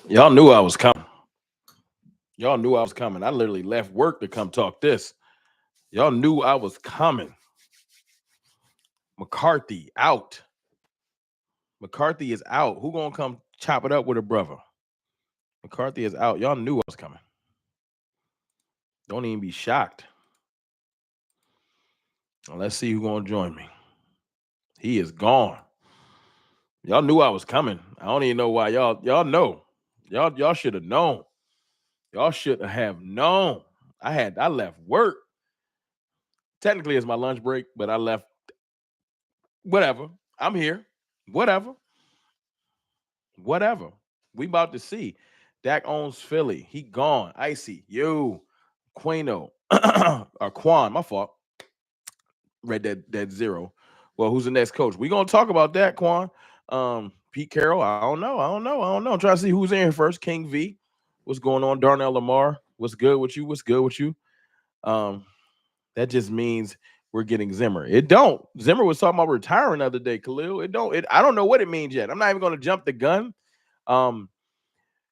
Y'all knew I was coming. Y'all knew I was coming. I literally left work to come talk this. Y'all knew I was coming. McCarthy out. McCarthy is out. Who gonna come chop it up with a brother? McCarthy is out. Y'all knew I was coming. Don't even be shocked. Let's see who gonna join me. He is gone. Y'all knew I was coming. I don't even know why y'all know. Y'all should have known. Y'all should have known. I left work. Technically it's my lunch break, but I left. Whatever. I'm here. Whatever. Whatever. We about to see. Dak owns Philly. He gone. Icy. You. Quino. or Quan. My fault. Read that zero. Well, who's the next coach? We gonna talk about that, Quan. Pete Carroll. I don't know. I'm trying to see who's in here first. King V. What's going on? Darnell Lamar. What's good with you? What's good with you? Um, that just means we're getting Zimmer. It don't. Zimmer was talking about retiring the other day, Khalil. It don't. I don't know what it means yet. I'm not even going to jump the gun. Um,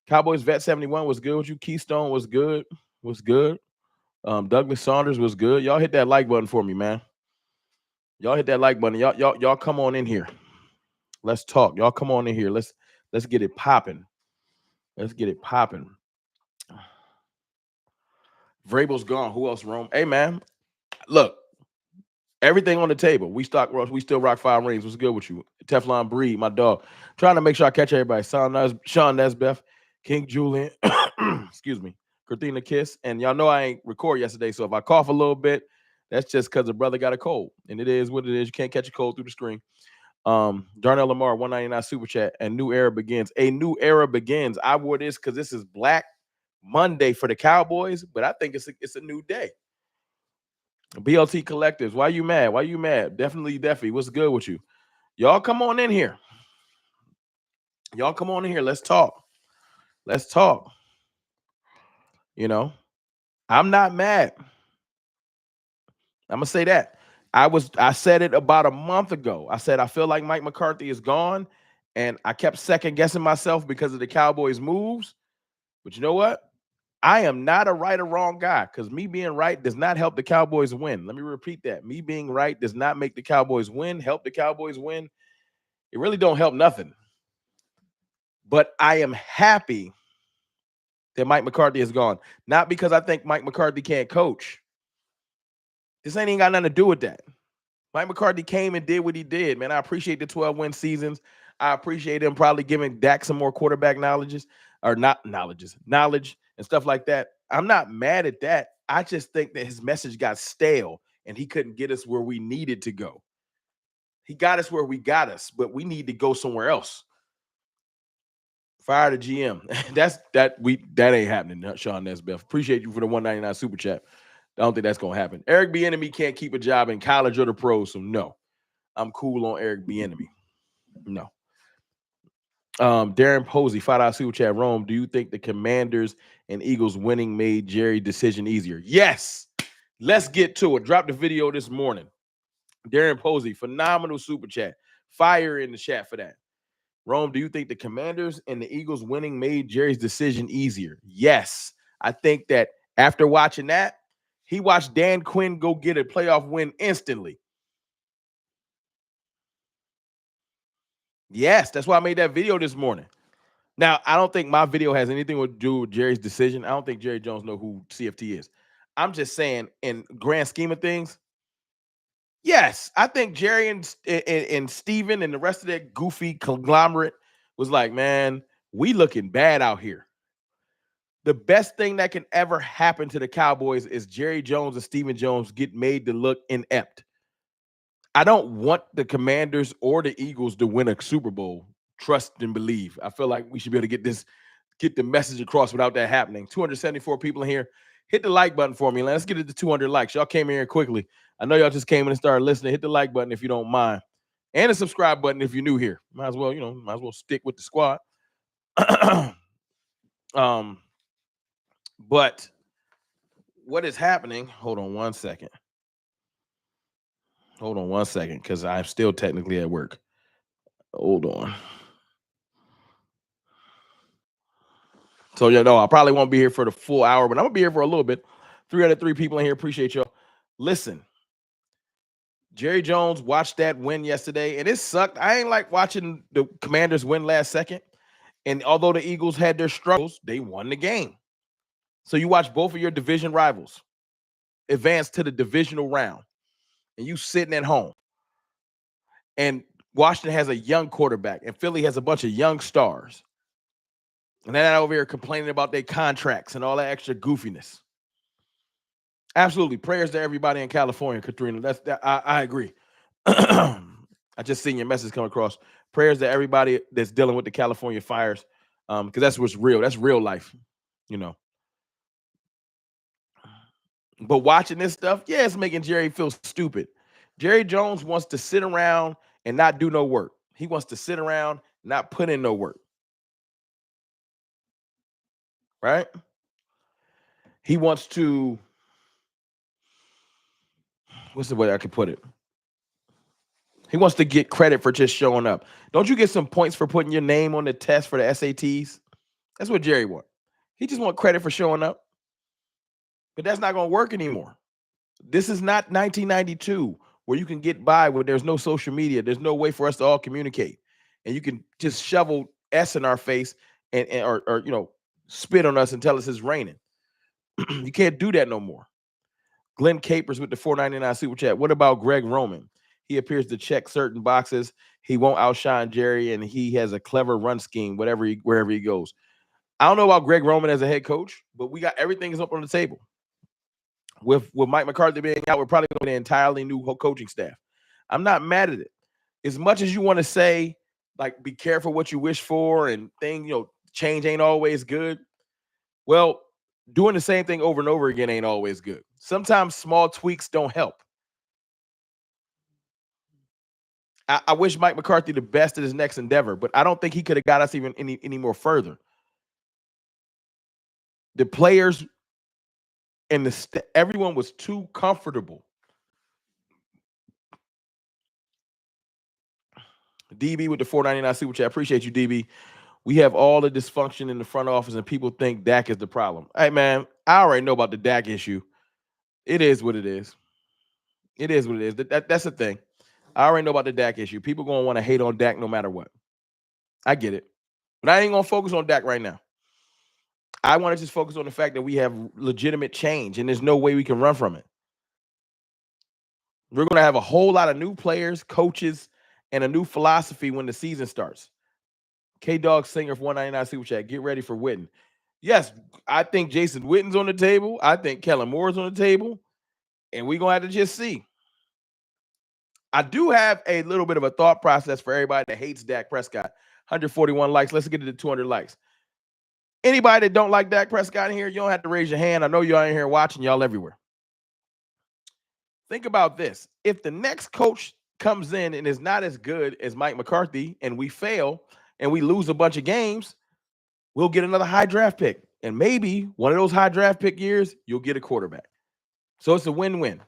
Cowboys Vet 71 was good with you. Keystone was good. Was good. Douglas Saunders was good. Y'all hit that like button for me, man. Y'all hit that like button. Y'all come on in here. Let's talk. Y'all come on in here. Let's get it popping. Let's get it popping. Vrabel's gone. Who else, Rome? Hey, man. Look, everything on the table. We still rock 5 rings. What's good with you? Teflon Breed, my dog. Trying to make sure I catch everybody. Sean Nesbeth, King Julian, excuse me, Christina Kiss. And y'all know I ain't record yesterday, so if I cough a little bit, that's just because the brother got a cold. And it is what it is. You can't catch a cold through the screen. Darnell Lamar, 199 super chat. And new era begins. A new era begins. I wore this because this is Black Monday for the Cowboys, but I think it's a new day. BLT Collectives, why you mad? Why you mad? Definitely, what's good with you? Y'all come on in here. Y'all come on in here. Let's talk. Let's talk. You know, I'm not mad. I'm gonna say that. I said it about a month ago. I said I feel like Mike McCarthy is gone, and I kept second guessing myself because of the Cowboys' moves. But you know what? I am not a right or wrong guy because me being right does not help the Cowboys win. Let me repeat that. Me being right does not make the Cowboys win, help the Cowboys win. It really don't help nothing. But I am happy that Mike McCarthy is gone. Not because I think Mike McCarthy can't coach. This ain't even got nothing to do with that. Mike McCarthy came and did what he did, man. I appreciate the 12-win seasons. I appreciate him probably giving Dak some more quarterback knowledge and stuff like that. I'm not mad at that. I just think that his message got stale and he couldn't get us where we needed to go. He got us where we got us, but we need to go somewhere else. Fire the GM. That ain't happening, Sean Nesbeth. Appreciate you for the 199 super chat. I don't think that's gonna happen. Eric Bieniemy can't keep a job in college or the pros, so no. I'm cool on Eric Bieniemy. No. Darren Posey, $5 super chat. Rome, do you think the Commanders and Eagles winning made Jerry's decision easier? Yes. Let's get to it. Drop the video this morning. Darren Posey, phenomenal super chat. Fire in the chat for that. Rome, do you think the Commanders and the Eagles winning made Jerry's decision easier? Yes. I think that after watching that, he watched Dan Quinn go get a playoff win instantly. Yes, that's why I made that video this morning. Now, I don't think my video has anything to do with Jerry's decision. I don't think Jerry Jones knows who CFT is. I'm just saying, in grand scheme of things, yes, I think Jerry and Steven and the rest of that goofy conglomerate was like, man, we looking bad out here. The best thing that can ever happen to the Cowboys is Jerry Jones and Steven Jones get made to look inept. I don't want the Commanders or the Eagles to win a Super Bowl. Trust and believe. I feel like we should be able to get the message across without that happening. 274 people in here. Hit the like button for me. Let's get it to 200 likes. Y'all came in here quickly. I know y'all just came in and started listening. Hit the like button if you don't mind. And the subscribe button if you're new here. Might as well stick with the squad. But what is happening? Hold on one second. Because I'm still technically at work. Hold on. So I probably won't be here for the full hour, but I'm gonna be here for a little bit. 303 people in here. Appreciate y'all. Listen, Jerry Jones watched that win yesterday, and it sucked. I ain't like watching the Commanders win last second. And although the Eagles had their struggles, they won the game. So you watch both of your division rivals advance to the divisional round, and you sitting at home. And Washington has a young quarterback, and Philly has a bunch of young stars. And they're not over here complaining about their contracts and all that extra goofiness. Absolutely. Prayers to everybody in California, Katrina. I agree. I just seen your message come across. Prayers to everybody that's dealing with the California fires, because that's what's real. That's real life, But watching this stuff, yeah, it's making Jerry feel stupid. Jerry Jones wants to sit around and not do no work. He wants to sit around, not put in no work. Right? He wants to, what's the way I could put it? He wants to get credit for just showing up. Don't you get some points for putting your name on the test for the SATs? That's what Jerry wants. He just wants credit for showing up. But that's not going to work anymore. This is not 1992 where you can get by where there's no social media. There's no way for us to all communicate. And you can just shovel S in our face or spit on us and tell us it's raining. You can't do that no more. Glenn Capers with the $4.99 super chat. What about Greg Roman? He appears to check certain boxes. He won't outshine Jerry, and he has a clever run scheme wherever he goes. I don't know about Greg Roman as a head coach, but we got everything is up on the table. With Mike McCarthy being out, we're probably going to get an entirely new coaching staff. I'm not mad at it. As much as you want to say, like, be careful what you wish for and change ain't always good. Well, doing the same thing over and over again ain't always good. Sometimes small tweaks don't help. I wish Mike McCarthy the best at his next endeavor, but I don't think he could have got us even any more further. The players and everyone was too comfortable. DB with the $4.99 super chat. Appreciate you, DB. We have all the dysfunction in the front office, and people think Dak is the problem. Hey, man, I already know about the Dak issue. It is what it is. It is what it is. That's the thing. I already know about the Dak issue. People going to want to hate on Dak no matter what. I get it. But I ain't going to focus on Dak right now. I want to just focus on the fact that we have legitimate change, and there's no way we can run from it. We're going to have a whole lot of new players, coaches, and a new philosophy when the season starts. K-Dog Singer for $1.99 super chat. Get ready for Witten. Yes, I think Jason Witten's on the table. I think Kellen Moore's on the table. And we're going to have to just see. I do have a little bit of a thought process for everybody that hates Dak Prescott. 141 likes. Let's get to the 200 likes. Anybody that don't like Dak Prescott in here, you don't have to raise your hand. I know y'all in here watching, y'all everywhere. Think about this. If the next coach comes in and is not as good as Mike McCarthy and we fail and we lose a bunch of games, we'll get another high draft pick. And maybe one of those high draft pick years, you'll get a quarterback. So it's a win-win.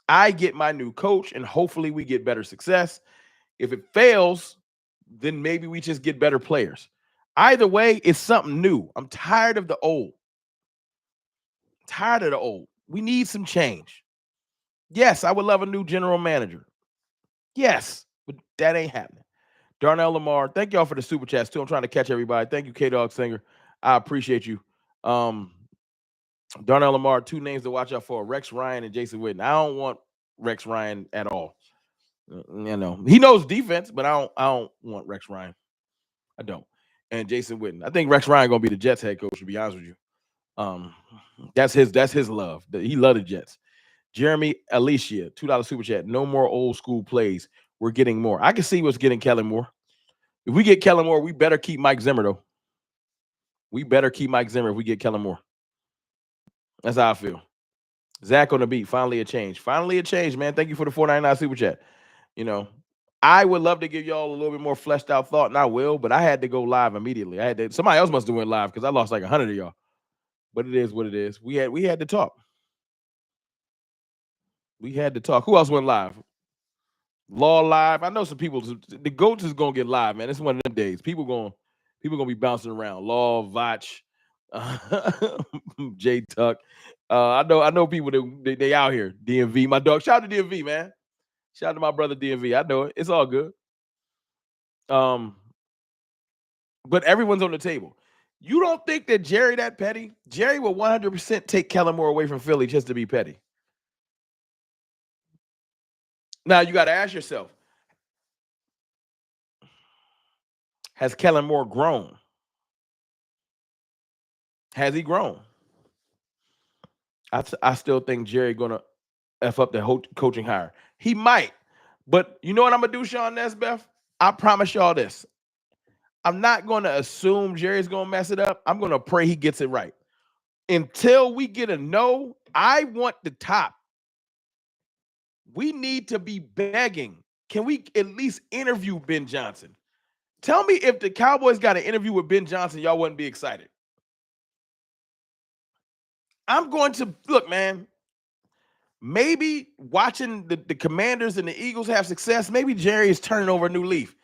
I get my new coach, and hopefully we get better success. If it fails, then maybe we just get better players. Either way, it's something new. I'm tired of the old. Tired of the old. We need some change. Yes, I would love a new general manager. Yes, but that ain't happening. Darnell Lamar, thank y'all for the super chats too. I'm trying to catch everybody. Thank you, K-Dog Singer. I appreciate you. Darnell Lamar, two names to watch out for: Rex Ryan and Jason Witten. I don't want Rex Ryan at all. He knows defense, but I don't want Rex Ryan. I don't. And Jason Witten. I think Rex Ryan gonna be the Jets head coach, to be honest with you. That's his love. He loved the Jets. Jeremy Alicia, $2 super chat. No more old school plays. We're getting more. I can see what's getting Kellen Moore. If we get Kellen Moore, we better keep Mike Zimmer, though. We better keep Mike Zimmer if we get Kellen Moore. That's how I feel. Zach on the beat. Finally a change. Finally a change, man. Thank you for the $4.99 super chat. I would love to give y'all a little bit more fleshed out thought, and I will, but I had to go live immediately. Somebody else must have went live because I lost like 100 of y'all. But it is what it is. We had to talk. We had to talk. Who else went live? Law live. I know some people. The GOATs is gonna get live, man. It's one of them days. People gonna be bouncing around. Law, Vach, J Tuck. I know people that they out here. DMV, my dog. Shout out to DMV, man. Shout out to my brother DMV. I know it. It's all good. Um, but everyone's on the table. You don't think that Jerry that petty? Jerry will 100% take Kellen Moore away from Philly just to be petty. Now you got to ask yourself: has Kellen Moore grown? Has he grown? I still think Jerry gonna f up the coaching hire. He might, but you know what I'm gonna do, Sean Nesbeth? I promise y'all this. I'm not gonna assume Jerry's gonna mess it up. I'm gonna pray he gets it right. Until we get a no, I want the top. We need to be begging. Can we at least interview Ben Johnson? Tell me if the Cowboys got an interview with Ben Johnson, y'all wouldn't be excited. I'm going to look, man. Maybe watching the Commanders and the Eagles have success, maybe Jerry is turning over a new leaf.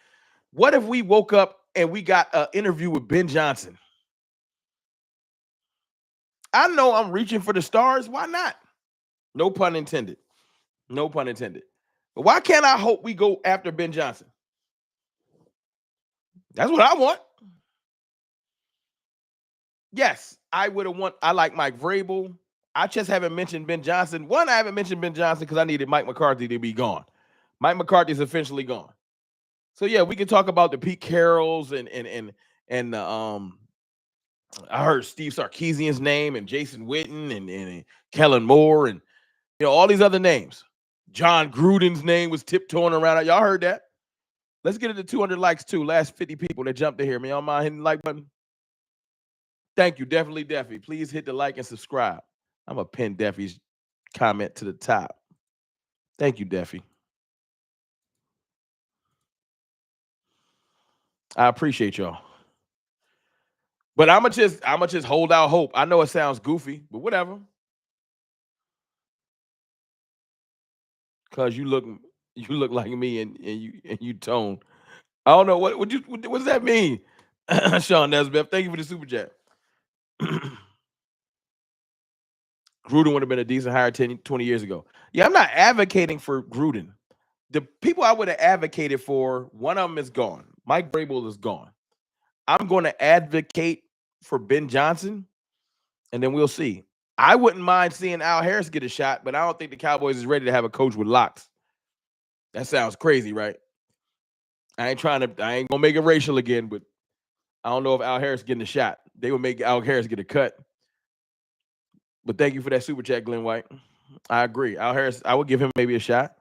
What if we woke up and we got an interview with Ben Johnson? I know I'm reaching for the stars. Why not? No pun intended. No pun intended. But why can't I hope we go after Ben Johnson? That's what I want. Yes, I would have I like Mike Vrabel. I just haven't mentioned Ben Johnson. One, I haven't mentioned Ben Johnson because I needed Mike McCarthy to be gone. Mike McCarthy's officially gone. So yeah, we can talk about the Pete Carrolls and I heard Steve Sarkisian's name and Jason Witten and Kellen Moore and all these other names. John Gruden's name was tiptoeing around. Y'all heard that? Let's get it to 200 likes too. Last 50 people that jumped in here. Man, y'all mind hitting the like button? Thank you. Definitely. Please hit the like and subscribe. I'm going to pin Deffy's comment to the top. Thank you, Deffy. I appreciate y'all. But I'ma just hold out hope. I know it sounds goofy, but whatever. Cause you look like me and you tone. I don't know what does that mean? Sean Nesbitt, thank you for the super chat. Gruden would have been a decent hire 20 years ago. Yeah, I'm not advocating for Gruden. The people I would have advocated for, one of them is gone. Mike Vrabel is gone. I'm going to advocate for Ben Johnson, and then we'll see. I wouldn't mind seeing Al Harris get a shot, but I don't think the Cowboys is ready to have a coach with locks. That sounds crazy, right? I ain't gonna make it racial again, but I don't know if Al Harris getting a shot. They would make Al Harris get a cut. But thank you for that super chat, Glenn White. I agree. Al Harris, I would give him maybe a shot.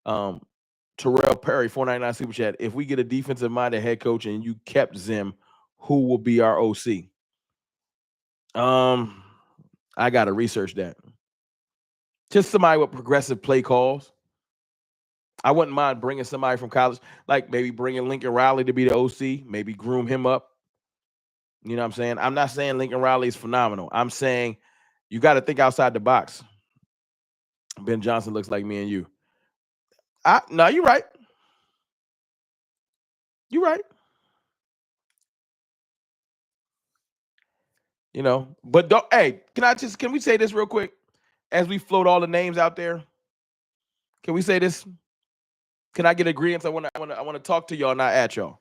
Terrell Perry, 499 super chat. If we get a defensive minded head coach and you kept Zim, who will be our OC? I gotta research that. Just somebody with progressive play calls. I wouldn't mind bringing somebody from college, like maybe bringing Lincoln Riley to be the OC, maybe groom him up. You know what I'm saying? I'm not saying Lincoln Riley is phenomenal. I'm saying you got to think outside the box. Ben Johnson looks like me and you. No, you're right. You're right. But don't. Hey, can we say this real quick as we float all the names out there? Can we say this? Can I get agreements? I want to talk to y'all, not at y'all,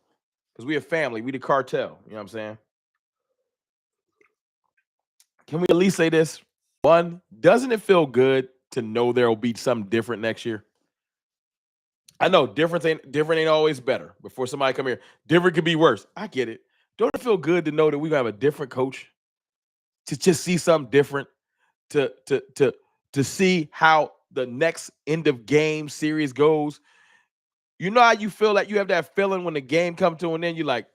because we a family. We the cartel. You know what I'm saying? Can we at least say this? One, doesn't it feel good to know there will be something different next year? I know different ain't always better. Before somebody come here, different could be worse. I get it. Don't it feel good to know that we have a different coach? To just see something different, to see how the next end of game series goes. You know how you feel like you have that feeling when the game comes to an end, you're like,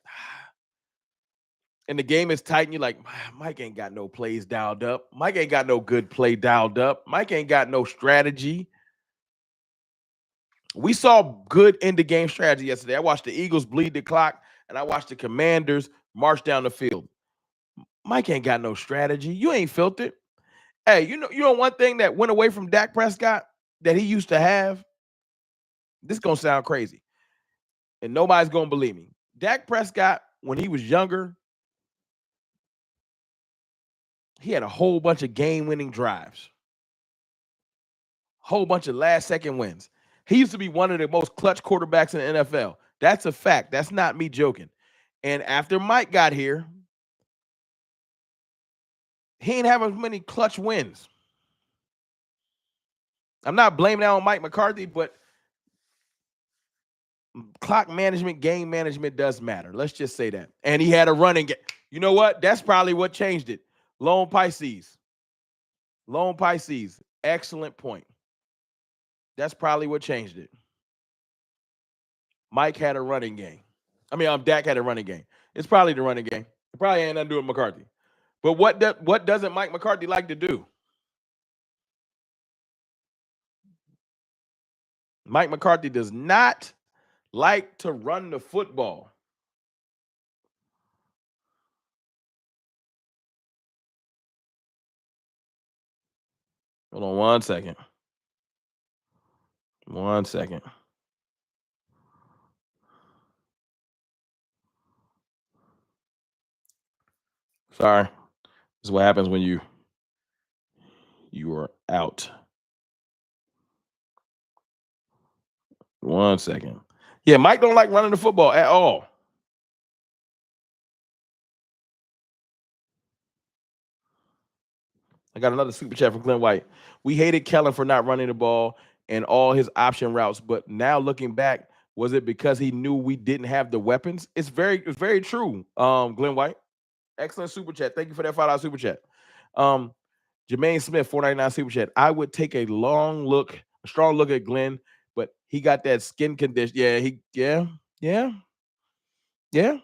and the game is tight, and you're like, Mike ain't got no plays dialed up. Mike ain't got no good play dialed up. Mike ain't got no strategy. We saw good end of game strategy yesterday. I watched the Eagles bleed the clock, and I watched the Commanders march down the field. Mike ain't got no strategy. You ain't felt it. Hey, you know one thing that went away from Dak Prescott that he used to have? This is going to sound crazy, and nobody's going to believe me. Dak Prescott, when he was younger, He had a whole bunch of game-winning drives, whole bunch of last-second wins. He used to be one of the most clutch quarterbacks in the NFL. That's a fact. That's not me joking. And after Mike got here, he ain't have as many clutch wins. I'm not blaming that on Mike McCarthy, but clock management, game management does matter. Let's just say that. And he had a running game. You know what? That's probably what changed it. Lone Pisces. Lone Pisces. Excellent point. That's probably what changed it. Mike had a running game. Dak had a running game. It's probably the running game. It probably ain't nothing to do with McCarthy. But what doesn't Mike McCarthy like to do? Mike McCarthy does not like to run the football. Hold on 1 second. 1 second. Sorry. This is what happens when you are out. 1 second. Yeah, Mike don't like running the football at all. I got another super chat from Glenn White. We hated Kellen for not running the ball and all his option routes, but now looking back, was it because he knew we didn't have the weapons? It's very true. Glenn White, excellent super chat. Thank you for that $5 super chat. Jermaine Smith, 499 super chat. I would take a strong look at Glenn, but he got that skin condition. Yeah.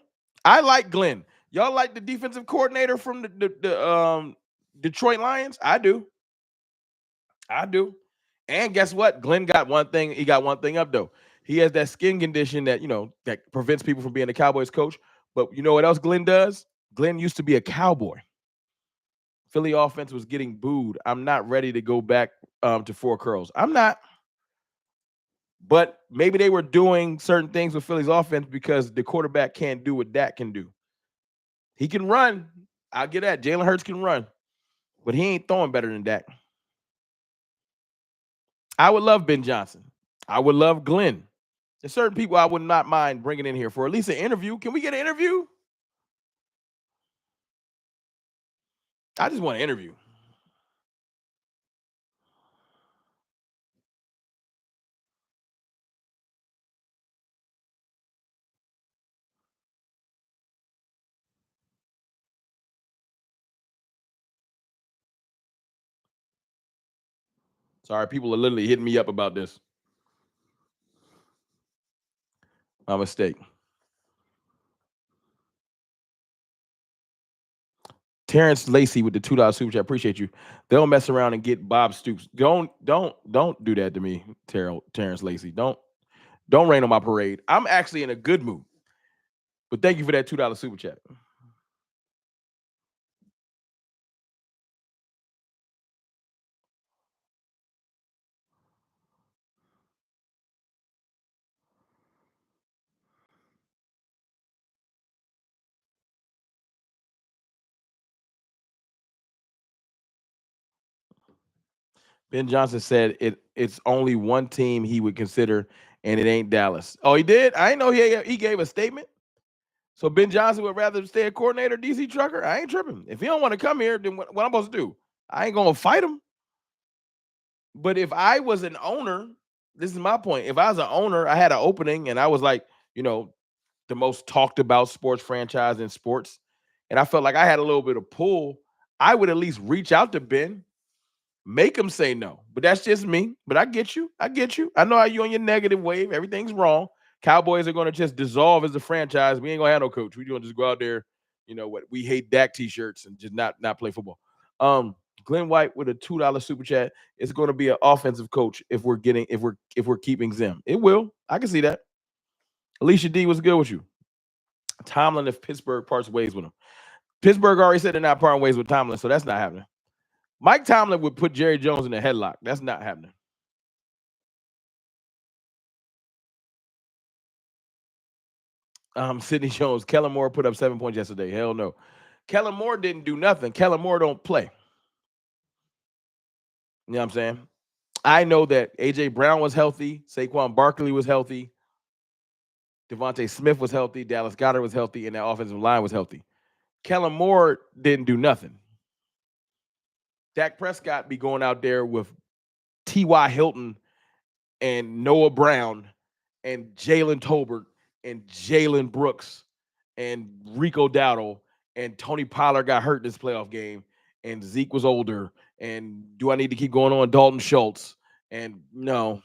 I like Glenn. Y'all like the defensive coordinator from the Detroit Lions? I do. And guess what? Glenn got one thing. He got one thing up though. He has that skin condition that that prevents people from being a Cowboys coach. But you know what else Glenn does? Glenn used to be a Cowboy. Philly offense was getting booed. I'm not ready to go back to four curls. I'm not. But maybe they were doing certain things with Philly's offense because the quarterback can't do what Dak can do. He can run. I'll get that. Jalen Hurts can run, but he ain't throwing better than Dak. I would love Ben Johnson. I would love Glenn. There's certain people I would not mind bringing in here for at least an interview. Can we get an interview? I just want an interview. Sorry, people are literally hitting me up about this. My mistake. Terrence Lacey with the $2 super chat. Appreciate you. They'll mess around and get Bob Stoops. Don't do that to me, Terrence Lacey. Don't rain on my parade. I'm actually in a good mood. But thank you for that $2 super chat. Ben Johnson said it's only one team he would consider, and it ain't Dallas. Oh, he did? I didn't know he gave a statement. So Ben Johnson would rather stay a coordinator, DC Trucker? I ain't tripping. If he don't want to come here, then what I'm supposed to do? I ain't gonna fight him. But if I was an owner, this is my point. If I was an owner, I had an opening, and I was like, the most talked about sports franchise in sports, and I felt like I had a little bit of pull, I would at least reach out to Ben. Make him say no. But that's just me. But I get you. I know how you on your negative wave. Everything's wrong. Cowboys are going to just dissolve as a franchise. We ain't going to have no coach. We're going to just go out there, we hate Dak t-shirts and just not play football. Glenn White with a $2 super chat. It's going to be an offensive coach if we're keeping Zim. It will. I can see that. Alicia D, what's good with you? Tomlin, if Pittsburgh parts ways with him. Pittsburgh already said they're not parting ways with Tomlin, so that's not happening. Mike Tomlin would put Jerry Jones in a headlock. That's not happening. Sidney Jones, Kellen Moore put up 7 points yesterday. Hell no. Kellen Moore didn't do nothing. Kellen Moore don't play. You know what I'm saying? I know that A.J. Brown was healthy. Saquon Barkley was healthy. Devontae Smith was healthy. Dallas Goedert was healthy. And that offensive line was healthy. Kellen Moore didn't do nothing. Dak Prescott be going out there with T.Y. Hilton and Noah Brown and Jalen Tolbert and Jalen Brooks and Rico Dowdle and Tony Pollard got hurt this playoff game and Zeke was older. And do I need to keep going on Dalton Schultz? And no.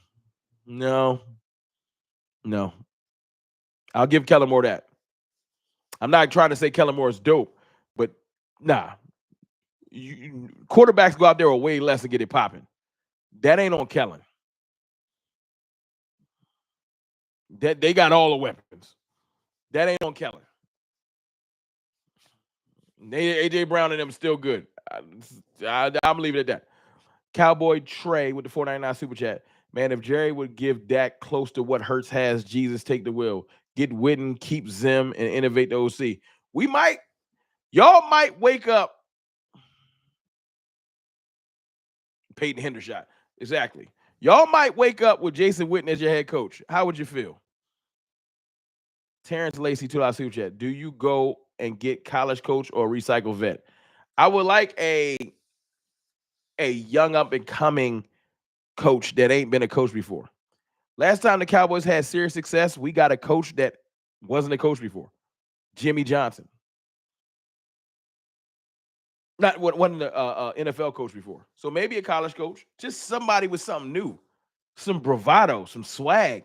I'll give Kellen Moore that. I'm not trying to say Kellen Moore is dope, but nah. Quarterbacks go out there with way less to get it popping. That ain't on Kellen. That they got all the weapons. That ain't on Kellen. A.J. Brown and them still good. I'm leaving it at that. Cowboy Trey with the $4.99 super chat. Man, if Jerry would give Dak close to what Hurts has, Jesus take the wheel. Get Witten, keep Zim, and innovate the OC. Y'all might wake up. Peyton Hendershot. Exactly. Y'all might wake up with Jason Witten as your head coach. How would you feel? Terrence Lacey, $2 super chat. Do you go and get college coach or recycle vet? I would like a young up and coming coach that ain't been a coach before. Last time the Cowboys had serious success, we got a coach that wasn't a coach before. Jimmy Johnson. Wasn't an NFL coach before. So maybe a college coach, just somebody with something new, some bravado, some swag.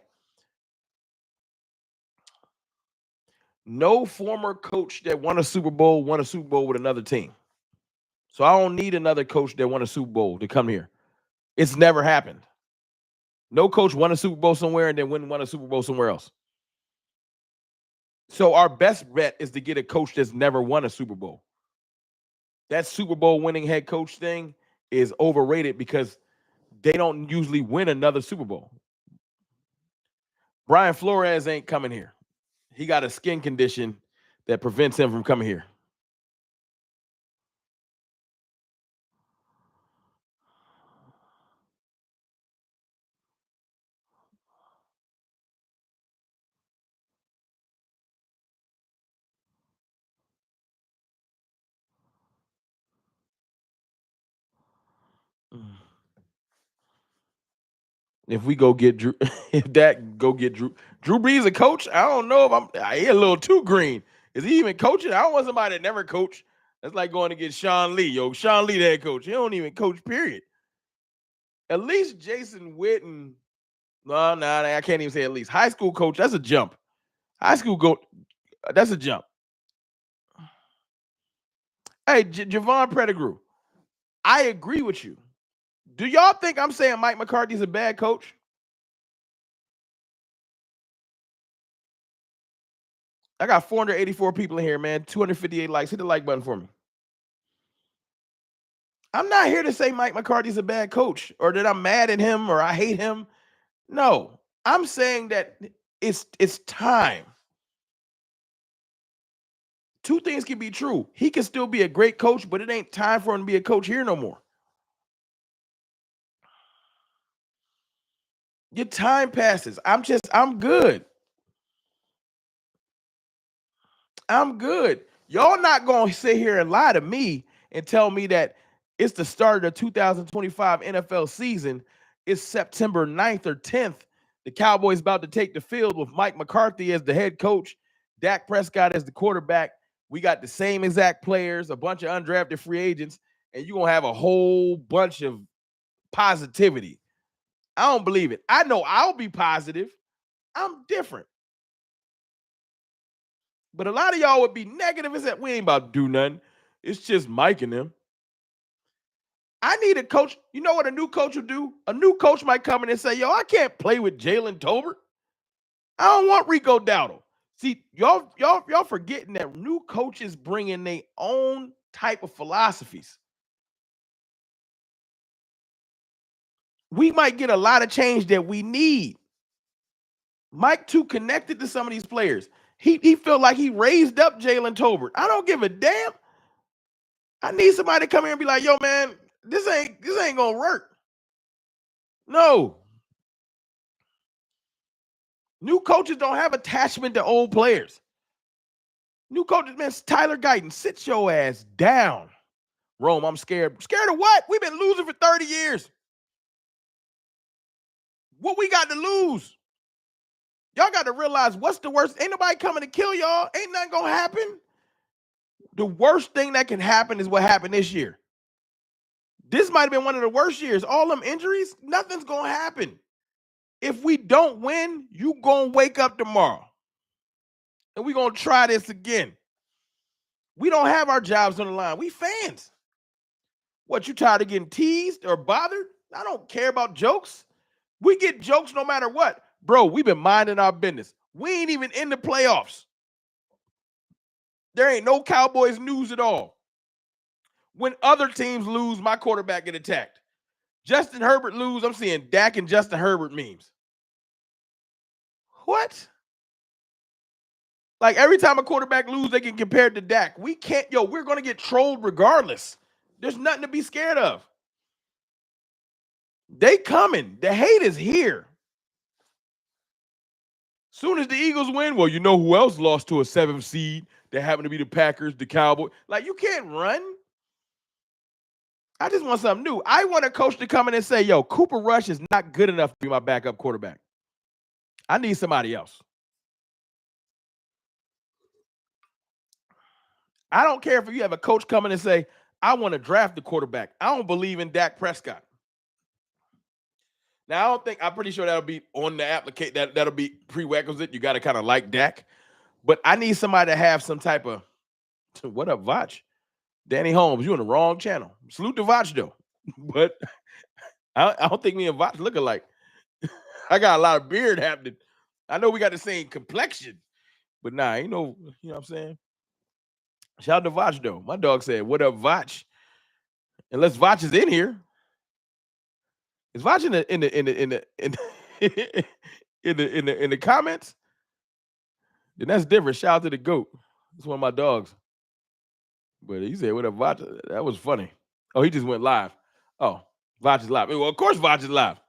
No former coach that won a Super Bowl with another team. So I don't need another coach that won a Super Bowl to come here. It's never happened. No coach won a Super Bowl somewhere and then won a Super Bowl somewhere else. So our best bet is to get a coach that's never won a Super Bowl. That Super Bowl winning head coach thing is overrated because they don't usually win another Super Bowl. Brian Flores ain't coming here. He got a skin condition that prevents him from coming here. If we go get Drew, if that go get Drew Brees a coach, I don't know if he a little too green. Is he even coaching? I don't want somebody that never coached. That's like going to get Sean Lee. Sean Lee, the head coach. He don't even coach, period. At least Jason Witten. No, I can't even say at least. High school coach, that's a jump. High school that's a jump. Hey, Javon Pettigrew, I agree with you. Do y'all think I'm saying Mike McCarthy's a bad coach? I got 484 people in here, man. 258 likes. Hit the like button for me. I'm not here to say Mike McCarthy's a bad coach or that I'm mad at him or I hate him. No, I'm saying that it's time. Two things can be true. He can still be a great coach, but it ain't time for him to be a coach here no more. Your time passes. I'm good. I'm good. Y'all not going to sit here and lie to me and tell me that it's the start of the 2025 NFL season. It's September 9th or 10th. The Cowboys about to take the field with Mike McCarthy as the head coach, Dak Prescott as the quarterback. We got the same exact players, a bunch of undrafted free agents, and you're going to have a whole bunch of positivity. I don't believe it. I know I'll be positive. I'm different. But a lot of y'all would be negative and say, we ain't about to do nothing. It's just Mike and them. I need a coach. You know what a new coach will do? A new coach might come in and say, yo, I can't play with Jalen Tolbert. I don't want Rico Dowdle. See, y'all forgetting that new coaches bring in their own type of philosophies. We might get a lot of change that we need. Mike too connected to some of these players. He felt like he raised up Jalen Tolbert. I don't give a damn. I need somebody to come here and be like, yo, man, this ain't gonna work. No. New coaches don't have attachment to old players. New coaches, man, Tyler Guyton, sit your ass down. Rome, I'm scared. Scared of what? We've been losing for 30 years. What we got to lose? Y'all got to realize what's the worst. Ain't nobody coming to kill y'all. Ain't nothing going to happen. The worst thing that can happen is what happened this year. This might have been one of the worst years. All them injuries, nothing's going to happen. If we don't win, you going to wake up tomorrow. And we're going to try this again. We don't have our jobs on the line. We fans. What, you tired of getting teased or bothered? I don't care about jokes. We get jokes no matter what. Bro, we've been minding our business. We ain't even in the playoffs. There ain't no Cowboys news at all. When other teams lose, my quarterback get attacked. Justin Herbert lose, I'm seeing Dak and Justin Herbert memes. What? Like every time a quarterback lose, they get compared to Dak. We can't, we're going to get trolled regardless. There's nothing to be scared of. They coming. The hate is here. Soon as the Eagles win, well, you know who else lost to a 7th seed that happened to be the Packers, the Cowboys. Like, you can't run. I just want something new. I want a coach to come in and say, yo, Cooper Rush is not good enough to be my backup quarterback. I need somebody else. I don't care if you have a coach come in and say, I want to draft the quarterback. I don't believe in Dak Prescott. Now, I'm pretty sure that'll be on the application. That'll be prerequisite. You got to kind of like Dak. But I need somebody to have some type of, what up, Vach? Danny Holmes, you on the wrong channel. Salute to Vach, though. But I don't think me and Vach look alike. I got a lot of beard happening. I know we got the same complexion. But nah, ain't no, you know what I'm saying? Shout out to Vach, though. My dog said, what up, Vach? Unless Vach is in here. Is Vach in the comments? Then that's different. Shout out to the GOAT. It's one of my dogs. But he said, what up, Vach? That was funny. Oh, he just went live. Oh, Vach is live. Well, of course Vach is live.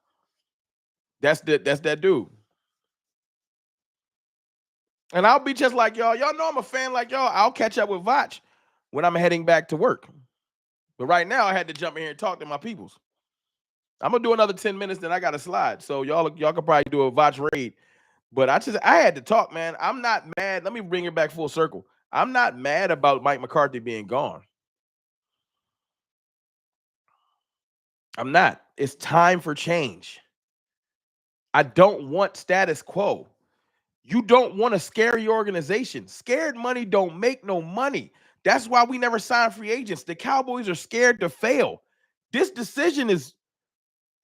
That's that dude. And I'll be just like y'all. Y'all know I'm a fan like y'all. I'll catch up with Vach when I'm heading back to work. But right now, I had to jump in here and talk to my peoples. I'm gonna do another 10 minutes, then I got to slide. So y'all could probably do a Vach raid. But I had to talk, man. I'm not mad. Let me bring it back full circle. I'm not mad about Mike McCarthy being gone. I'm not. It's time for change. I don't want status quo. You don't want a scary organization. Scared money don't make no money. That's why we never sign free agents. The Cowboys are scared to fail. This decision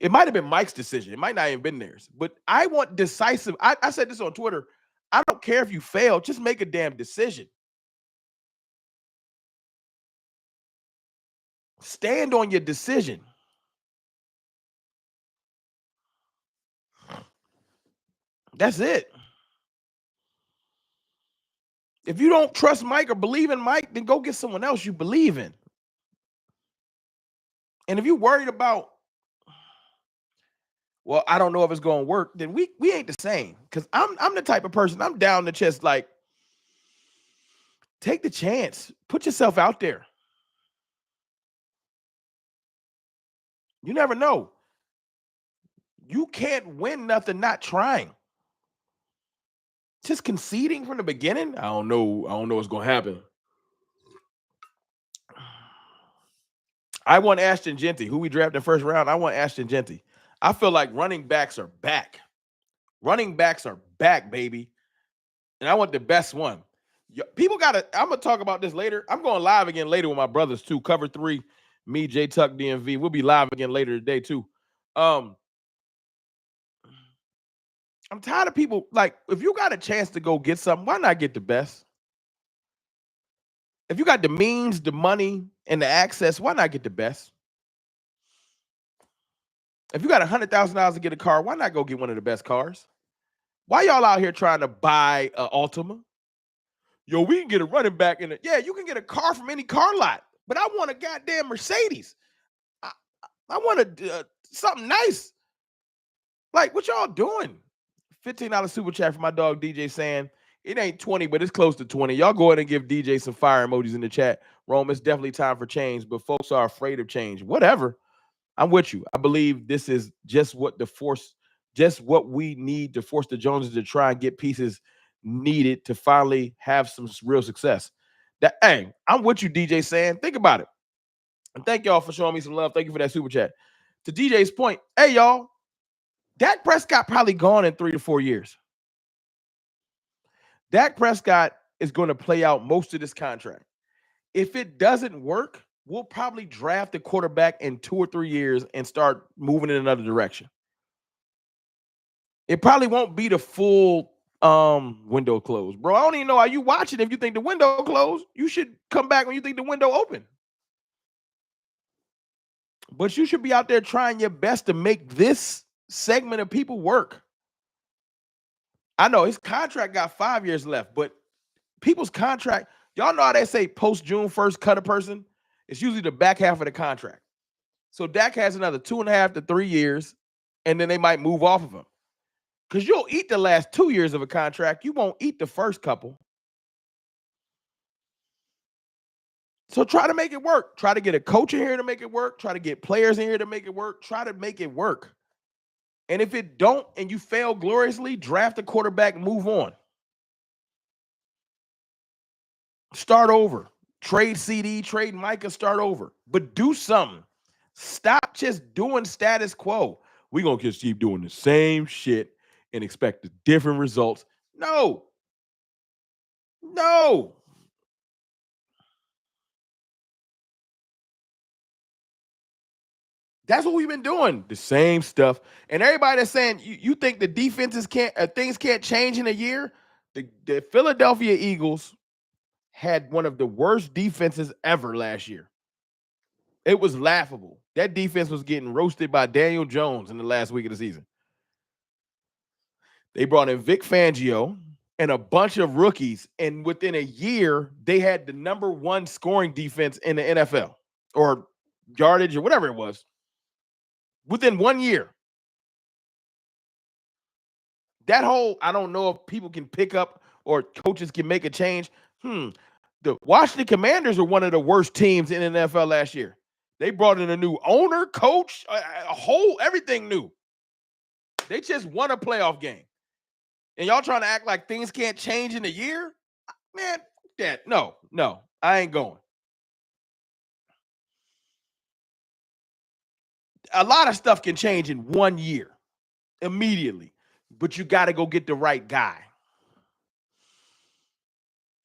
it might have been Mike's decision. It might not even been theirs. But I want decisive. I said this on Twitter. I don't care if you fail. Just make a damn decision. Stand on your decision. That's it. If you don't trust Mike or believe in Mike, then go get someone else you believe in. And if you're worried about, well, I don't know if it's going to work, then we ain't the same. Because I'm the type of person, I'm down the chest, like, take the chance. Put yourself out there. You never know. You can't win nothing not trying. Just conceding from the beginning, I don't know what's going to happen. I want Ashton Genty, who we drafted in the first round. I want Ashton Genty. I feel like running backs are back. Running backs are back, baby. And I want the best one. People got to, I'm going to talk about this later. I'm going live again later with my brothers, too. Cover 3, me, J Tuck, DMV. We'll be live again later today, too. I'm tired of people, like, if you got a chance to go get something, why not get the best? If you got the means, the money, and the access, why not get the best? If you got $100,000 to get a car, why not go get one of the best cars? Why y'all out here trying to buy an Altima? Yo, we can get a running back in it. Yeah, you can get a car from any car lot. but I want a goddamn Mercedes. I want something nice. Like, what y'all doing? $15 super chat for my dog DJ saying it ain't 20, but it's close to 20. Y'all go ahead and give DJ some fire emojis in the chat. Rome, it's definitely time for change, but folks are afraid of change. Whatever. I'm with you. I believe this is just what we need to force the Joneses to try and get pieces needed to finally have some real success. Hey, I'm with you, DJ saying. Think about it. And thank y'all for showing me some love. Thank you for that super chat. To DJ's point, hey, y'all, Dak Prescott probably gone in 3 to 4 years. Dak Prescott is going to play out most of this contract. If it doesn't work, we'll probably draft a quarterback in 2 or 3 years and start moving in another direction. It probably won't be the full window closed. Bro, I don't even know how you watch it if you think the window closed. You should come back when you think the window open. But you should be out there trying your best to make this segment of people work. I know his contract got 5 years left, but people's contract, y'all know how they say post June 1st cut a person? It's usually the back half of the contract. So Dak has another 2.5 to 3 years, and then they might move off of him. Because you'll eat the last 2 years of a contract. You won't eat the first couple. So try to make it work. Try to get a coach in here to make it work. Try to get players in here to make it work. Try to make it work. And if it don't and you fail gloriously, draft a quarterback, move on. Start over. Trade CD, trade Micah, start over. But do something. Stop just doing status quo. We're going to just keep doing the same shit and expect the different results. No. That's what we've been doing. The same stuff. And everybody that's saying you think the defenses things can't change in a year. The Philadelphia Eagles had one of the worst defenses ever last year. It was laughable. That defense was getting roasted by Daniel Jones in the last week of the season. They brought in Vic Fangio and a bunch of rookies, and within a year, they had the number 1 scoring defense in the NFL, or yardage, or whatever it was, within 1 year. That whole, I don't know if people can pick up or coaches can make a change. The Washington Commanders are one of the worst teams in the NFL last year. They brought in a new owner, coach, everything new. They just won a playoff game. And y'all trying to act like things can't change in a year? Man, no, I ain't going. A lot of stuff can change in 1 year, immediately. But you got to go get the right guy.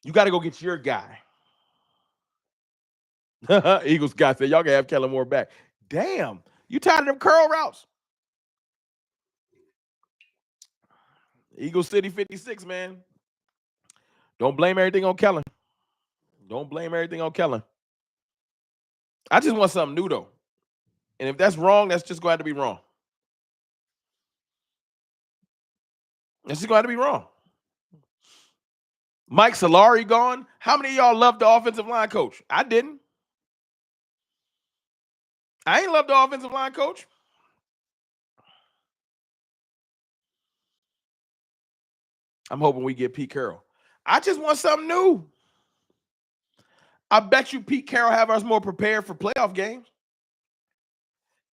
You got to go get your guy. Eagles guy said, y'all can have Kellen Moore back. Damn, you tired of them curl routes? Eagle City 56, man. Don't blame everything on Kellen. I just want something new, though. And if that's wrong, that's just going to have to be wrong. That's just going to have to be wrong. Mike Solari gone. How many of y'all loved the offensive line coach? I didn't. I ain't loved the offensive line coach. I'm hoping we get Pete Carroll. I just want something new. I bet you Pete Carroll have us more prepared for playoff games.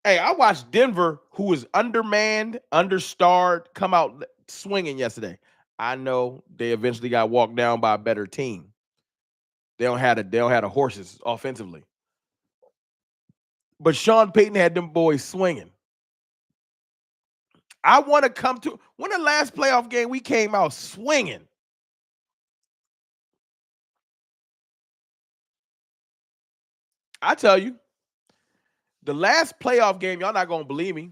Hey, I watched Denver, who was undermanned, understarred, come out swinging yesterday. I know they eventually got walked down by a better team. They don't have the horses offensively. But Sean Payton had them boys swinging. I want to come to when the last playoff game we came out swinging. I tell you, the last playoff game, y'all not going to believe me.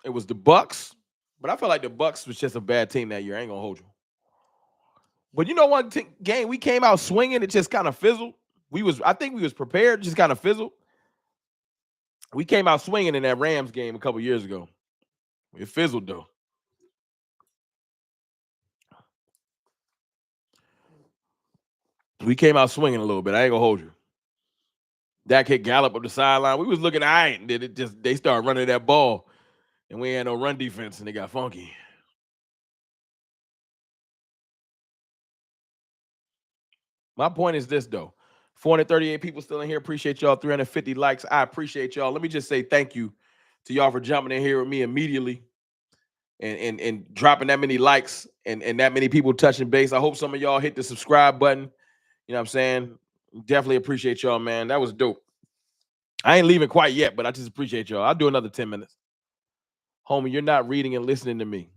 It was the Bucks, but I felt like the Bucks was just a bad team that year. I ain't going to hold you. But you know one game we came out swinging, it just kind of fizzled. I think we was prepared, just kind of fizzled. We came out swinging in that Rams game a couple years ago. It fizzled, though. We came out swinging a little bit. I ain't gonna hold you. Dak hit Gallup up the sideline. We was looking all right, and then they started running that ball, and we had no run defense, and they got funky. My point is this, though. 438 people still in here. Appreciate y'all. 350 likes. I appreciate y'all. Let me just say thank you to y'all for jumping in here with me immediately and dropping that many likes and that many people touching base. I hope some of y'all hit the subscribe button. You know what I'm saying? Definitely appreciate y'all, man. That was dope. I ain't leaving quite yet, but I just appreciate y'all. I'll do another 10 minutes. Homie, you're not reading and listening to me.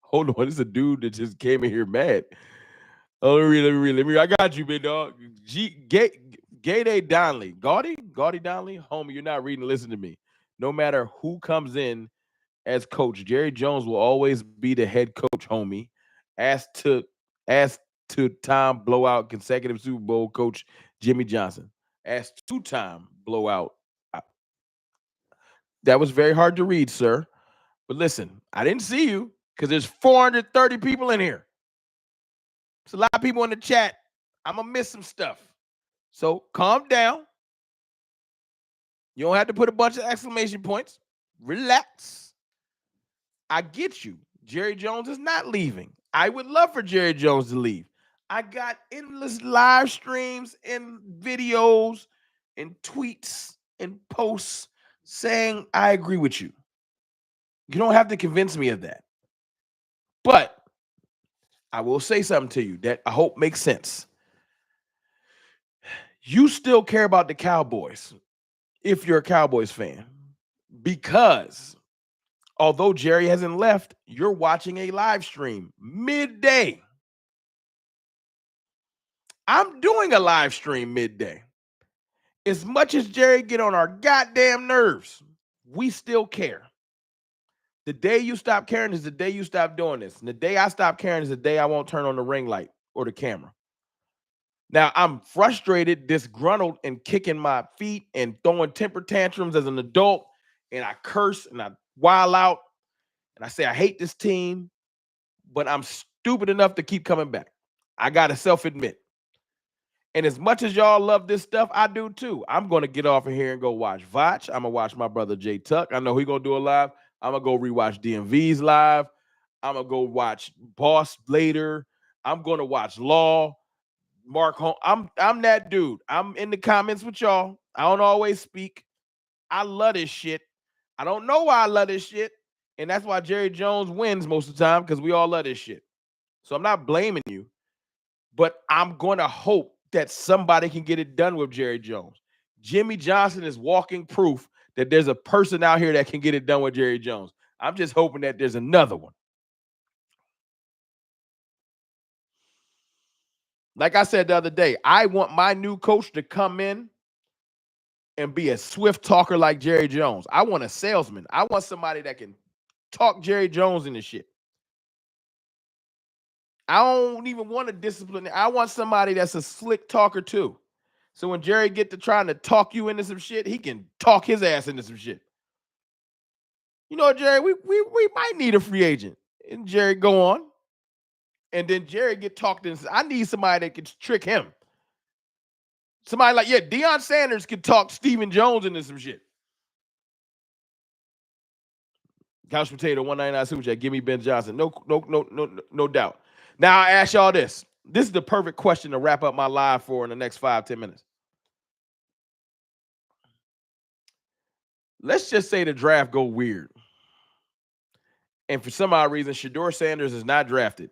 Hold on. This is a dude that just came in here mad. Oh, let me read. I got you, big dog. Gay Donnelly. Gaudy Donnelly. Homie, you're not reading and listening to me. No matter who comes in as coach, Jerry Jones will always be the head coach, homie. As to time blowout consecutive Super Bowl coach Jimmy Johnson. As two-time blowout. That was very hard to read, sir. But listen, I didn't see you because there's 430 people in here. There's a lot of people in the chat. I'm going to miss some stuff. So calm down. You don't have to put a bunch of exclamation points. Relax. I get you. Jerry Jones is not leaving. I would love for Jerry Jones to leave. I got endless live streams and videos and tweets and posts saying I agree with you. You don't have to convince me of that. But I will say something to you that I hope makes sense. You still care about the Cowboys if you're a Cowboys fan, because although Jerry hasn't left, you're watching a live stream midday. I'm doing a live stream midday. As much as Jerry get on our goddamn nerves, we still care. The day you stop caring is the day you stop doing this. And the day I stop caring is the day I won't turn on the ring light or the camera. Now, I'm frustrated, disgruntled, and kicking my feet and throwing temper tantrums as an adult. And I curse and I wild out. And I say, I hate this team. But I'm stupid enough to keep coming back. I got to self-admit. And as much as y'all love this stuff, I do too. I'm going to get off of here and go watch Vach. I'm going to watch my brother Jay Tuck. I know he's going to do a live. I'm going to go rewatch DMV's live. I'm going to go watch Boss later. I'm going to watch Law. Mark Home. I'm that dude. I'm in the comments with y'all. I don't always speak. I love this shit. I don't know why I love this shit. And that's why Jerry Jones wins most of the time, because we all love this shit. So I'm not blaming you, but I'm going to hope that somebody can get it done with Jerry Jones. Jimmy Johnson is walking proof that there's a person out here that can get it done with Jerry Jones. I'm just hoping that there's another one. Like I said the other day, I want my new coach to come in and be a swift talker like Jerry Jones. I want a salesman. I want somebody that can talk Jerry Jones into shit. I don't even want a discipline. I want somebody that's a slick talker too. So when Jerry get to trying to talk you into some shit, he can talk his ass into some shit. You know, Jerry, we might need a free agent. And Jerry go on. And then Jerry get talked into. I need somebody that can trick him. Somebody like, yeah, Deion Sanders can talk Stephen Jones into some shit. Couch Potato 199 Super Chat. Give me Ben Johnson. No doubt. Now I ask y'all this. This is the perfect question to wrap up my live for in the next 5-10 minutes. Let's just say the draft go weird. And for some odd reason, Shedeur Sanders is not drafted.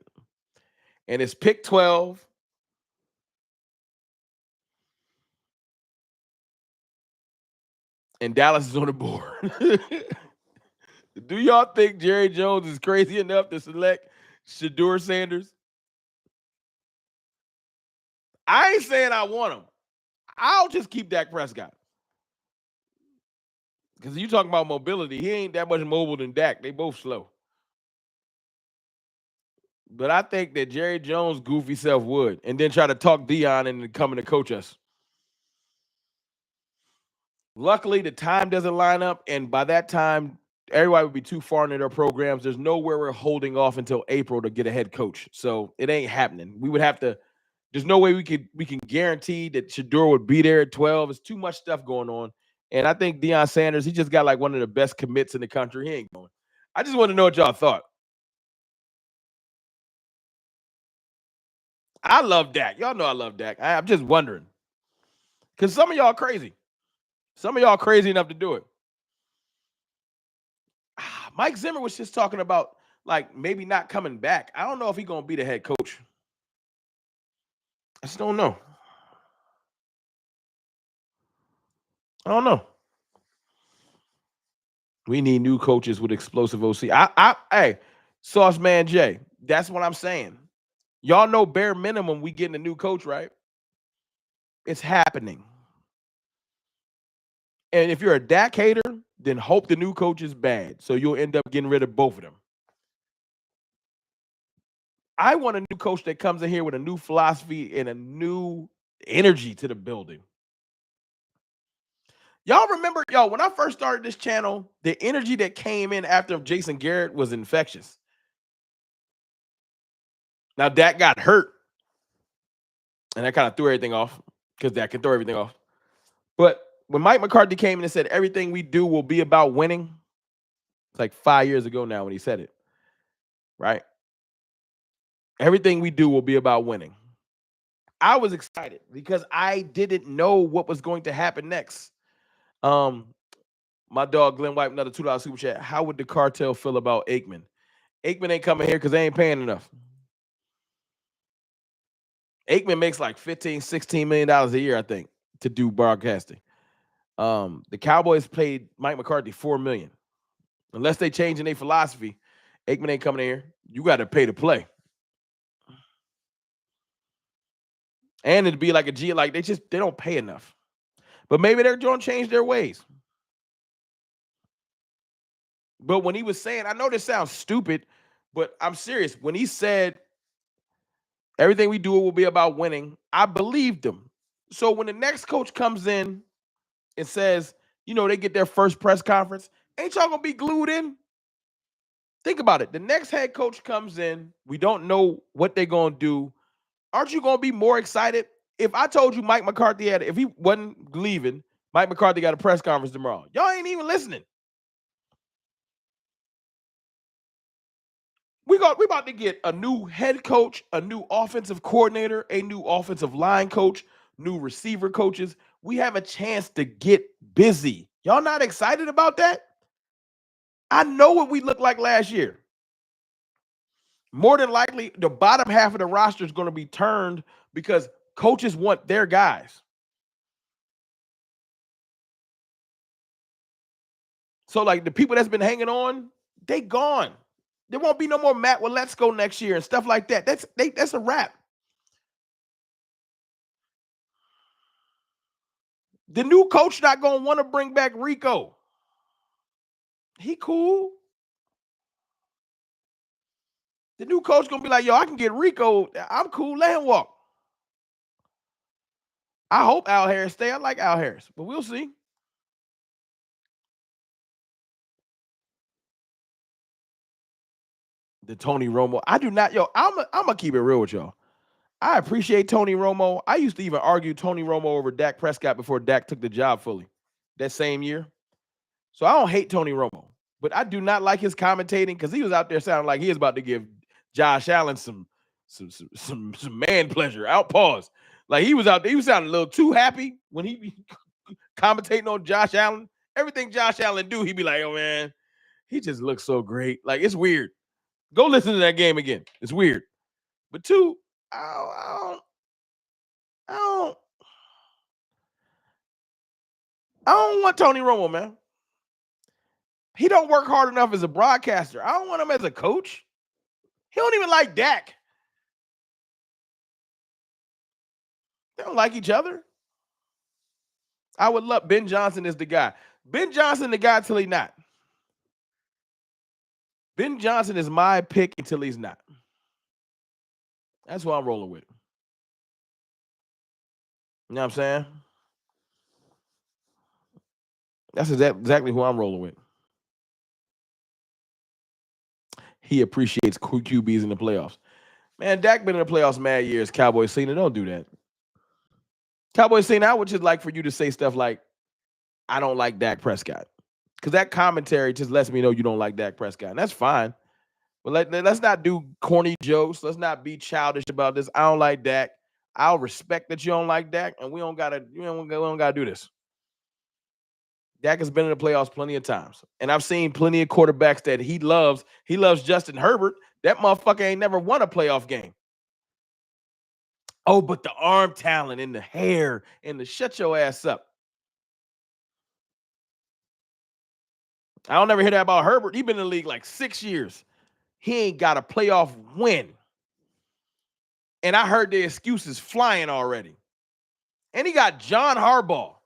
And it's pick 12. And Dallas is on the board. Do y'all think Jerry Jones is crazy enough to select Shedeur Sanders? I ain't saying I want him. I'll just keep Dak Prescott. Because you talking about mobility, he ain't that much mobile than Dak. They both slow. But I think that Jerry Jones' goofy self would, and then try to talk Deion into coming to coach us. Luckily, the time doesn't line up, and by that time, everybody would be too far into their programs. There's nowhere we're holding off until April to get a head coach. So it ain't happening. We would have to. There's no way we can guarantee that Shador would be there at 12. It's too much stuff going on. And I think Deion Sanders, he just got like one of the best commits in the country. He ain't going. I just want to know what y'all thought. I love Dak. Y'all know I love Dak. I'm just wondering. Because some of y'all crazy. Some of y'all crazy enough to do it. Mike Zimmer was just talking about like maybe not coming back. I don't know if he's gonna be the head coach. I just don't know. I don't know. We need new coaches with explosive OC. Hey, Sauce Man Jay. That's what I'm saying. Y'all know bare minimum we getting a new coach, right? It's happening. And if you're a Dak hater, then hope the new coach is bad. So you'll end up getting rid of both of them. I want a new coach that comes in here with a new philosophy and a new energy to the building. Y'all remember, when I first started this channel, the energy that came in after Jason Garrett was infectious. Now, Dak got hurt, and that kind of threw everything off because Dak can throw everything off. But when Mike McCarthy came in and said, everything we do will be about winning, it's like 5 years ago now when he said it, right? Everything we do will be about winning. I was excited because I didn't know what was going to happen next. My dog Glenn White, another $2 super chat. How would the cartel feel about Aikman? Aikman ain't coming here because they ain't paying enough. Aikman makes like $15-16 million a year, I think, to do broadcasting. The Cowboys paid Mike McCarthy $4 million. Unless they changing their philosophy, Aikman ain't coming in here. You got to pay to play. And it'd be like a G, like they don't pay enough. But maybe they're going to change their ways. But when he was saying, I know this sounds stupid, but I'm serious. When he said everything we do will be about winning, I believed him. So when the next coach comes in and says, they get their first press conference, ain't y'all going to be glued in? Think about it. The next head coach comes in. We don't know what they're going to do. Aren't you going to be more excited? If I told you Mike McCarthy if he wasn't leaving, Mike McCarthy got a press conference tomorrow. Y'all ain't even listening. We about to get a new head coach, a new offensive coordinator, a new offensive line coach, new receiver coaches. We have a chance to get busy. Y'all not excited about that? I know what we looked like last year. More than likely, the bottom half of the roster is going to be turned because coaches want their guys. So, like, the people that's been hanging on, they gone. There won't be no more Matt Waletzko next year and stuff like that. That's a wrap. The new coach not going to want to bring back Rico. He cool. The new coach going to be like, I can get Rico. I'm cool. Let him walk. I hope Al Harris stay. I like Al Harris, but we'll see. The Tony Romo. I do not. I'm going to keep it real with y'all. I appreciate Tony Romo. I used to even argue Tony Romo over Dak Prescott before Dak took the job fully that same year. So I don't hate Tony Romo, but I do not like his commentating because he was out there sounding like he was about to give Josh Allen some man pleasure. Pause. Like he was out there, he was sounding a little too happy when he be commentating on Josh Allen. Everything Josh Allen do, he'd be like, "Oh man, he just looks so great." Like it's weird. Go listen to that game again. It's weird. But two, I don't want Tony Romo, man. He don't work hard enough as a broadcaster. I don't want him as a coach. He don't even like Dak. They don't like each other. I would love Ben Johnson is the guy. Ben Johnson the guy till he's not. Ben Johnson is my pick until he's not. That's what I'm rolling with. You know what I'm saying? That's exactly who I'm rolling with. he appreciates QBs in the playoffs. Man, Dak been in the playoffs mad years. Cowboys seen it. Don't do that. Cowboys seen, I would just like for you to say stuff like, I don't like Dak Prescott. Because that commentary just lets me know you don't like Dak Prescott. And that's fine. But let's not do corny jokes. Let's not be childish about this. I don't like Dak. I'll respect that you don't like Dak, and we don't gotta do this. Dak has been in the playoffs plenty of times. And I've seen plenty of quarterbacks that he loves. He loves Justin Herbert. That motherfucker ain't never won a playoff game. Oh, but the arm talent and the hair and the shut your ass up. I don't ever hear that about Herbert. He's been in the league like 6 years. He ain't got a playoff win. And I heard the excuses flying already. And he got John Harbaugh.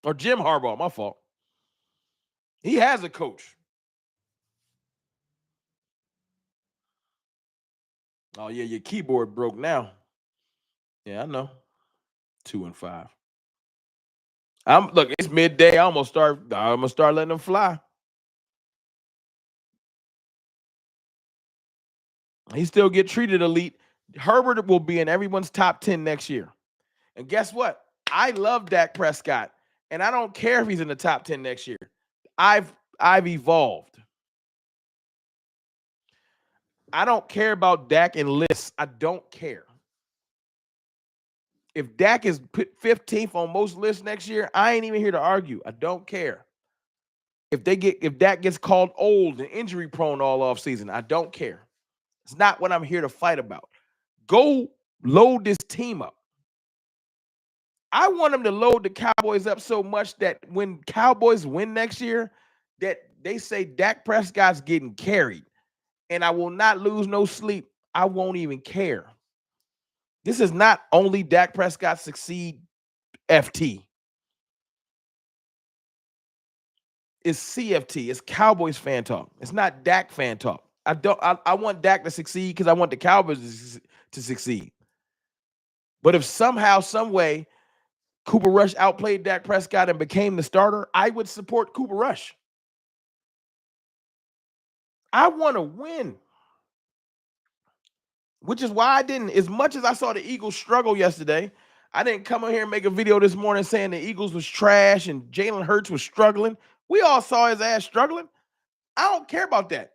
Or Jim Harbaugh, my fault. He has a coach. Oh, yeah, your keyboard broke now. Yeah, I know. 2-5. Look, it's midday. I'm gonna start letting them fly. He still get treated elite. Herbert will be in everyone's top 10 next year. And guess what? I love Dak Prescott, and I don't care if he's in the top 10 next year. I've evolved. I don't care about Dak and lists. I don't care. If Dak is put 15th on most lists next year, I ain't even here to argue. I don't care. If Dak gets called old and injury prone all offseason, I don't care. It's not what I'm here to fight about. Go load this team up. I want them to load the Cowboys up so much that when Cowboys win next year, that they say Dak Prescott's getting carried. And I will not lose no sleep. I won't even care. This is not only Dak Prescott succeed FT. It's CFT. It's Cowboys fan talk. It's not Dak fan talk. I want Dak to succeed because I want the Cowboys to succeed. But if somehow, some way, Cooper Rush outplayed Dak Prescott and became the starter, I would support Cooper Rush. I want to win. Which is why I didn't, as much as I saw the Eagles struggle yesterday, I didn't come in here and make a video this morning saying the Eagles was trash and Jalen Hurts was struggling. We all saw his ass struggling. I don't care about that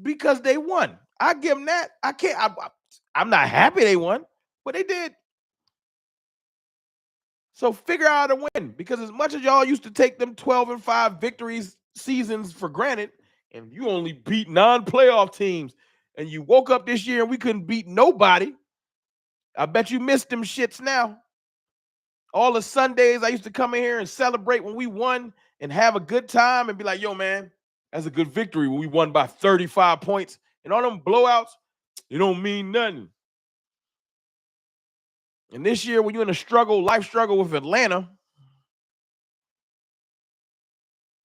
because they won. I give them that. I'm not happy they won, but they did. So figure out a win, because as much as y'all used to take them 12-5 victories seasons for granted, and you only beat non-playoff teams, and you woke up this year and we couldn't beat nobody, I bet you missed them shits now. All the Sundays I used to come in here and celebrate when we won and have a good time and be like, yo, man, that's a good victory when we won by 35 points. And all them blowouts, you don't mean nothing. And this year, when you're in a life struggle with Atlanta,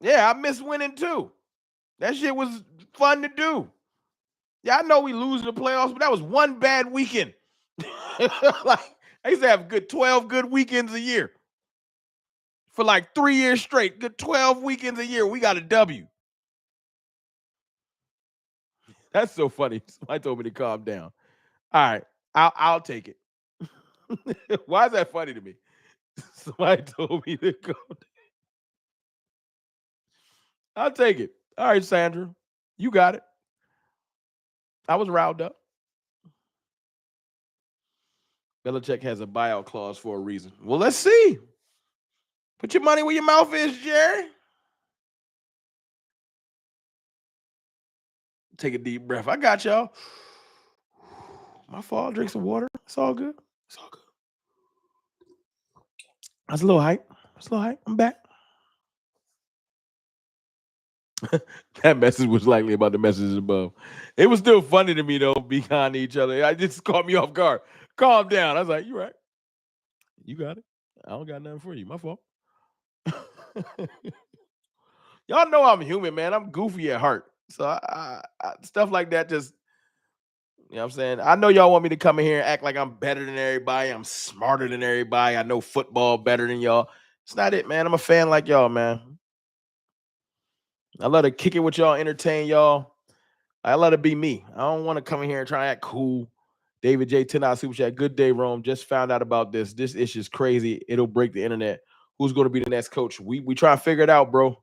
yeah, I miss winning too. That shit was fun to do. Yeah, I know we lose in the playoffs, but that was one bad weekend. Like, I used to have 12 good weekends a year. For like 3 years straight, good 12 weekends a year, we got a W. That's so funny. Somebody told me to calm down. All right, I'll take it. Why is that funny to me? Somebody told me to go. I'll take it. All right, Sandra, you got it. I was riled up. Belichick has a buyout clause for a reason. Well, let's see. Put your money where your mouth is, Jerry. Take a deep breath. I got y'all. My fault. Drink some water. It's all good. It's all good. That's a little hype. I'm back. That message was likely about the messages above. It was still funny to me, though, behind each other. I just caught me off guard. Calm down. I was like, you right. You got it. I don't got nothing for you. My fault. Y'all know I'm human, man. I'm goofy at heart. So I stuff like that just, you know what I'm saying? I know y'all want me to come in here and act like I'm better than everybody. I'm smarter than everybody. I know football better than y'all. It's not it, man. I'm a fan like y'all, man. I love to kick it with y'all, entertain y'all. I love to be me. I don't want to come in here and try to act cool. David J. $10 super chat. Good day, Rome. Just found out about this. This issue is crazy. It'll break the internet. Who's going to be the next coach? We try to figure it out, bro.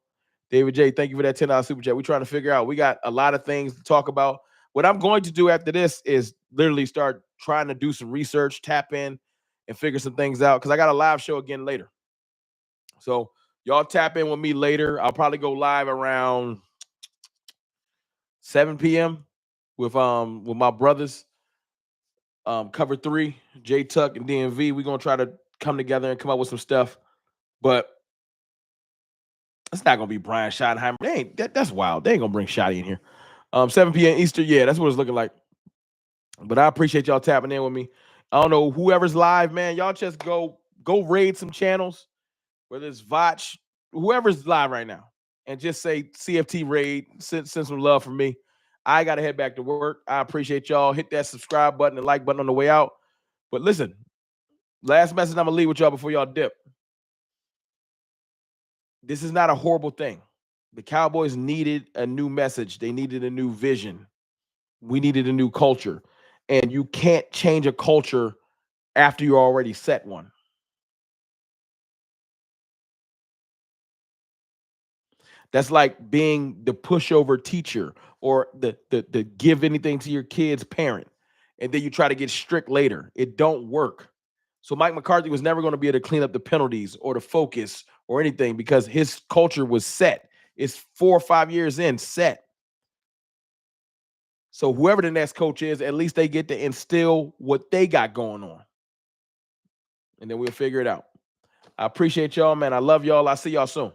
David J. Thank you for that $10 super chat. We trying to figure out. We got a lot of things to talk about. What I'm going to do after this is literally start trying to do some research, tap in, and figure some things out because I got a live show again later. So y'all tap in with me later. I'll probably go live around 7 p.m. with my brothers. Cover 3, J Tuck and DMV. We're gonna try to come together and come up with some stuff, but it's not gonna be Brian Schottenheimer. That's wild. They ain't gonna bring Shotty in here. 7 p.m. Eastern. Yeah, that's what it's looking like. But I appreciate y'all tapping in with me. I don't know whoever's live, man. Y'all just go raid some channels, whether it's Votch, whoever's live right now, and just say CFT raid. Send some love from me. I gotta head back to work. I appreciate y'all. Hit that subscribe button and like button on the way out. But listen, last message I'm gonna leave with y'all before y'all dip. This is not a horrible thing. The Cowboys needed a new message. They needed a new vision. We needed a new culture. And you can't change a culture after you already set one. That's like being the pushover teacher or the give anything to your kid's parent. And then you try to get strict later. It don't work. So Mike McCarthy was never going to be able to clean up the penalties or the focus or anything because his culture was set. It's 4 or 5 years in, set. So whoever the next coach is, at least they get to instill what they got going on. And then we'll figure it out. I appreciate y'all, man. I love y'all. I'll see y'all soon.